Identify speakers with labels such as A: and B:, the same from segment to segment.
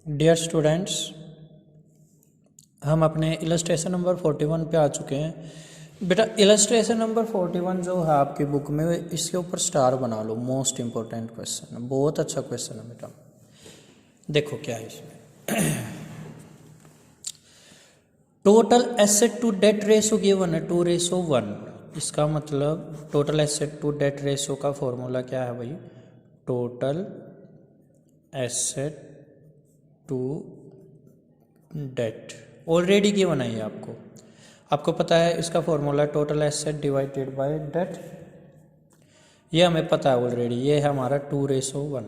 A: Dear students, हम अपने illustration number 41 पे आ चुके हैं। बेटा इलस्ट्रेशन नंबर 41 जो है आपकी बुक में, इसके ऊपर स्टार बना लो। मोस्ट इम्पोर्टेंट क्वेश्चन है, बहुत अच्छा क्वेश्चन है बेटा। देखो क्या है इसमें। Total asset to debt ratio given है 2:1। इसका मतलब total asset to debt ratio का फॉर्मूला क्या है भाई? Total asset to debt already given है ये आपको पता है। इसका formula total asset divided by debt, ये हमें पता है ऑलरेडी। ये है हमारा 2:1,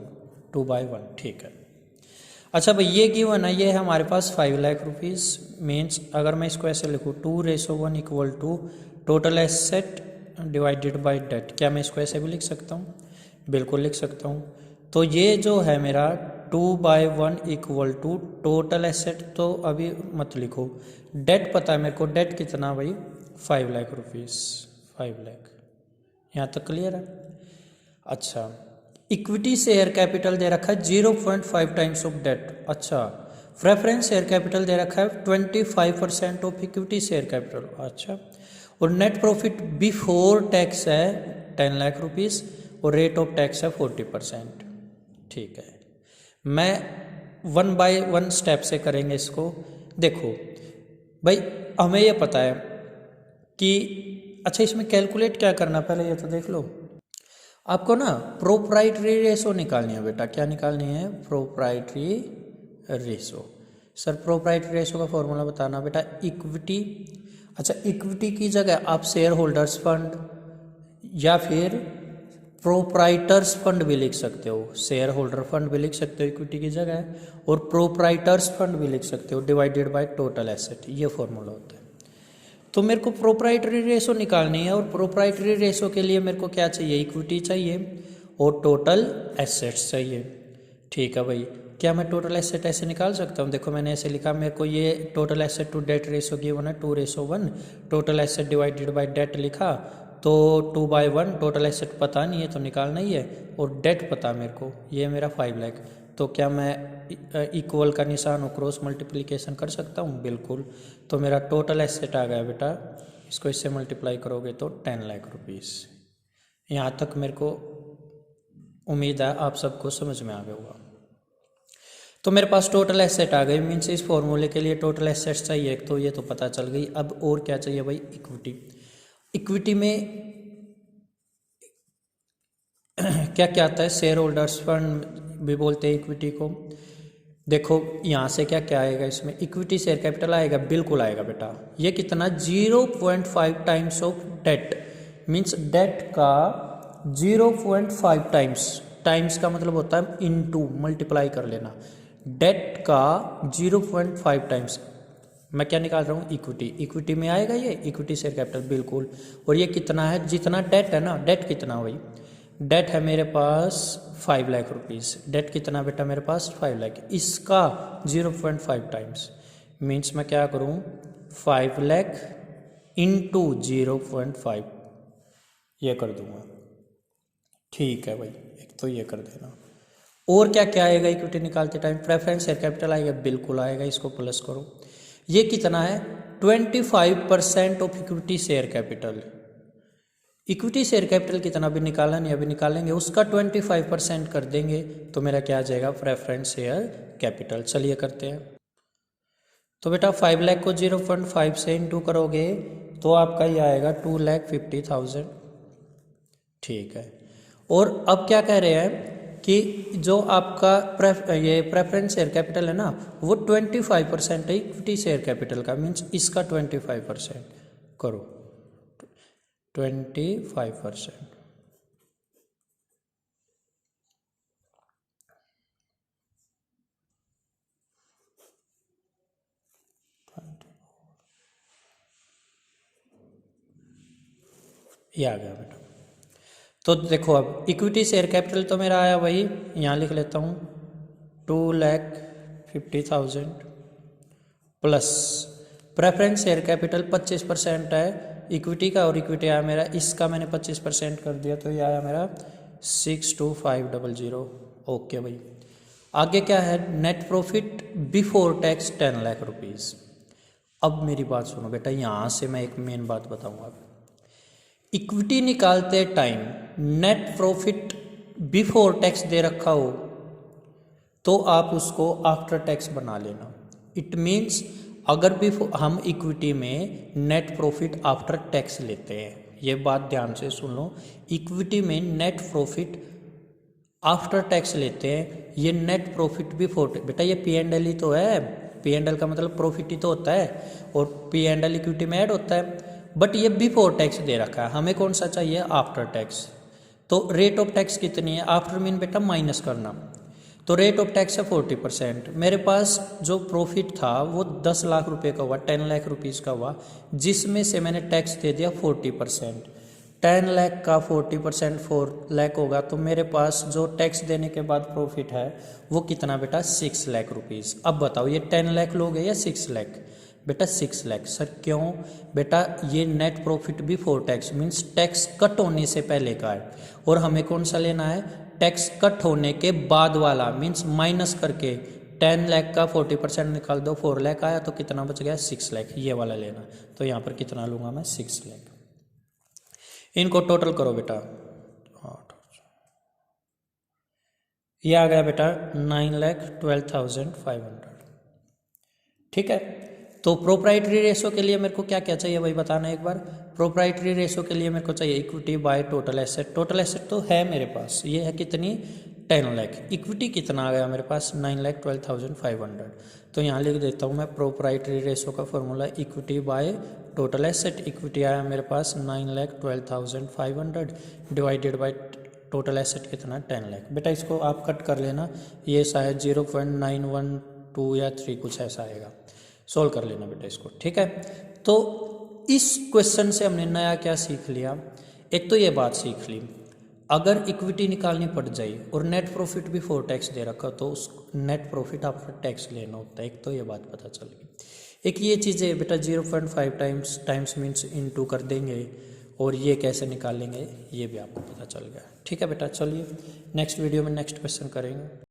A: 2/1। ठीक है। अच्छा भाई, ये गिवन है, ये है हमारे पास 5 लाख रुपीज़। मीन्स अगर मैं इसको ऐसे लिखूँ 2:1 equal to total asset divided by debt, क्या मैं इसको ऐसे भी लिख सकता हूँ? बिल्कुल लिख सकता हूँ। तो ये जो है मेरा 2/1 इक्वल टू टोटल एसेट, तो अभी मत लिखो। डेट पता है मेरे को, डेट कितना भाई? 5 लाख रुपीज़, 5 लाख। यहाँ तक क्लियर है? अच्छा, इक्विटी शेयर कैपिटल दे रखा है 0.5 टाइम्स ऑफ डेट। अच्छा, प्रेफरेंस शेयर कैपिटल दे रखा है 25% ऑफ इक्विटी शेयर कैपिटल। अच्छा, और नेट प्रॉफिट बिफोर टैक्स है 10 लाख रुपीज़ और रेट ऑफ टैक्स है 40%। ठीक है, मैं 1 बाय 1 स्टेप से करेंगे इसको। देखो भाई, हमें ये पता है कि अच्छा, इसमें कैलकुलेट क्या करना, पहले ये तो देख लो। आपको ना प्रोप्राइटरी रेशो निकालनी है बेटा। क्या निकालनी है? Proprietary ratio. Sir proprietary ratio का फॉर्मूला बताना बेटा। इक्विटी, अच्छा इक्विटी की जगह आप शेयर होल्डर्स फंड या फिर प्रोप्राइटर्स फंड भी लिख सकते हो। शेयर होल्डर फंड भी लिख सकते हो इक्विटी की जगह, और प्रोप्राइटर्स फंड भी लिख सकते हो डिवाइडेड बाय टोटल एसेट। ये फॉर्मूला होता है। तो मेरे को प्रोप्राइटरी रेशो निकालनी है, और प्रोप्राइटरी रेशो के लिए मेरे को क्या चाहिए? इक्विटी चाहिए और टोटल एसेट्स चाहिए। ठीक है भाई, क्या मैं टोटल एसेट ऐसे निकाल सकता हूँ? देखो मैंने ऐसे लिखा, मेरे को ये total asset to debt ratio given है 2:1, total asset divided by debt लिखा, तो 2/1। टोटल एसेट पता नहीं है तो निकालना ही है, और डेट पता मेरे को, ये मेरा 5 लाख। तो क्या मैं इक्वल का निशान और क्रॉस मल्टीप्लिकेशन कर सकता हूँ? बिल्कुल। तो मेरा टोटल एसेट आ गया बेटा, इसको इससे मल्टीप्लाई करोगे तो 10 लाख रुपीज़। यहाँ तक मेरे को उम्मीद है आप सबको समझ में आ गया होगा। तो मेरे पास टोटल एसेट आ गई, मीन्स इस फॉर्मूले के लिए टोटल एसेट्स चाहिए, तो ये तो पता चल गई। अब और क्या चाहिए भाई? इक्विटी। इक्विटी में क्या क्या आता है? शेयर होल्डर्स फंड भी बोलते हैं इक्विटी को। देखो यहाँ से क्या क्या आएगा इसमें? इक्विटी शेयर कैपिटल आएगा, बिल्कुल आएगा बेटा। ये कितना? 0.5 times of debt. Means debt का 0.5 टाइम्स, टाइम्स का मतलब होता है इनटू, मल्टीप्लाई कर लेना। डेट का 0.5 टाइम्स। मैं क्या निकाल रहा हूँ? इक्विटी। इक्विटी में आएगा ये इक्विटी शेयर कैपिटल, बिल्कुल। और ये कितना है? जितना डेट है ना, डेट कितना भाई? डेट है मेरे पास 5 लाख रुपीज़। डेट कितना बेटा मेरे पास? 5 लाख। इसका 0.5 टाइम्स, मीन्स मैं क्या करूँ? 5 लाख इंटू 0.5 ये कर दूंगा। ठीक है भाई, एक तो ये कर देना। और क्या क्या आएगा इक्विटी निकालते टाइम? प्रेफरेंस शेयर कैपिटल आएगा, बिल्कुल आएगा, इसको प्लस करो। ये कितना है? 25% of equity share capital. Equity share capital कितना भी निकाला नहीं, अभी निकालेंगे, उसका 25% कर देंगे, तो मेरा क्या आ जाएगा? Preference share capital. चलिए करते हैं। तो बेटा 5 लाख को 0.5 से इंटू करोगे तो आपका ये आएगा 2,50,000। ठीक है। और अब क्या कह रहे हैं कि जो आपका ये प्रेफरेंस शेयर कैपिटल है ना, वो 25% है इक्विटी शेयर कैपिटल का। मीन्स इसका 25% करो, 25%। ये आ गया बेटा। तो देखो अब इक्विटी शेयर कैपिटल तो मेरा आया वही, यहाँ लिख लेता हूँ 2,50,000 प्लस प्रेफरेंस शेयर कैपिटल 25% है इक्विटी का, और इक्विटी आया मेरा, इसका मैंने 25% कर दिया, तो ये आया मेरा 62,500। ओके भाई। आगे क्या है, net profit before tax 10 lakh rupees. अब मेरी बात सुनो बेटा, यहाँ से मैं एक मेन बात बताऊँगा। इक्विटी निकालते time net profit before tax दे रखा हो तो आप उसको आफ्टर टैक्स बना लेना। इट मीन्स अगर भी हम इक्विटी में नेट प्रॉफिट आफ्टर टैक्स लेते हैं, ये बात ध्यान से सुन लो, इक्विटी में नेट प्रॉफिट आफ्टर टैक्स लेते हैं, ये नेट प्रॉफिट बिफोर, बेटा ये पी एंड एल ही तो है, पी एंड एल का मतलब प्रॉफिट ही तो होता है और पी एंड एल इक्विटी में ऐड होता है, बट ये बिफोर टैक्स दे रखा है, हमें कौन सा चाहिए, आफ्टर टैक्स। तो रेट ऑफ टैक्स कितनी है, आफ्टर मीन बेटा माइनस करना, तो रेट ऑफ टैक्स है 40%। मेरे पास जो प्रॉफिट था वो 10 लाख रुपए का हुआ, 10 लाख रुपीज़ का हुआ, जिसमें से मैंने टैक्स दे दिया 40%। 10 लाख का 40% 4 लाख होगा, तो मेरे पास जो टैक्स देने के बाद प्रॉफिट है वो कितना बेटा, 6 लाख रुपीज़। अब बताओ ये 10 लाख लोगे या 6 लाख, बेटा 6 लाख। सर क्यों, बेटा ये net profit before tax means tax cut होने से पहले का है, और हमें कौन सा लेना है, टैक्स कट होने के बाद वाला, मीन्स माइनस करके 10 लाख का 40% निकाल दो, 4 लाख आया, तो कितना बच गया, 6 लाख, ये वाला लेना। तो यहाँ पर कितना लूँगा मैं, 6 लाख। इनको टोटल करो बेटा, ये आ गया बेटा 9,12,500। ठीक है, तो प्रोप्राइटरी रेशो के लिए मेरे को क्या क्या चाहिए वही बताना एक बार। प्रोप्राइटरी रेशो के लिए मेरे को चाहिए equity by total asset. Total asset तो है मेरे पास, ये है कितनी, 10 लाख। इक्विटी कितना आ गया मेरे पास, 9,12,500। तो यहाँ लिख देता हूँ मैं, प्रोप्राइटरी रेशो का formula equity by total asset. Equity आया मेरे पास 9,12,500 डिवाइडेड बाय टोटल एसेट कितना, 10 लाख। बेटा इसको आप कट कर लेना, ये शायद 0.912 या 3 कुछ ऐसा आएगा, सोल्व कर लेना बेटा इसको। ठीक है, तो इस क्वेश्चन से हमने नया क्या सीख लिया, एक तो ये बात सीख ली, अगर इक्विटी निकालनी पड़ जाए और नेट प्रॉफिट बिफोर टैक्स दे रखा तो उस नेट प्रॉफिट आफ्टर टैक्स लेना होता है, एक तो ये बात पता चल गई। एक ये चीज़ है बेटा 0.5 टाइम्स मीन्स इनटू कर देंगे, और ये कैसे निकालेंगे ये भी आपको पता चल गया। ठीक है बेटा, चलिए नेक्स्ट वीडियो में नेक्स्ट क्वेश्चन करेंगे।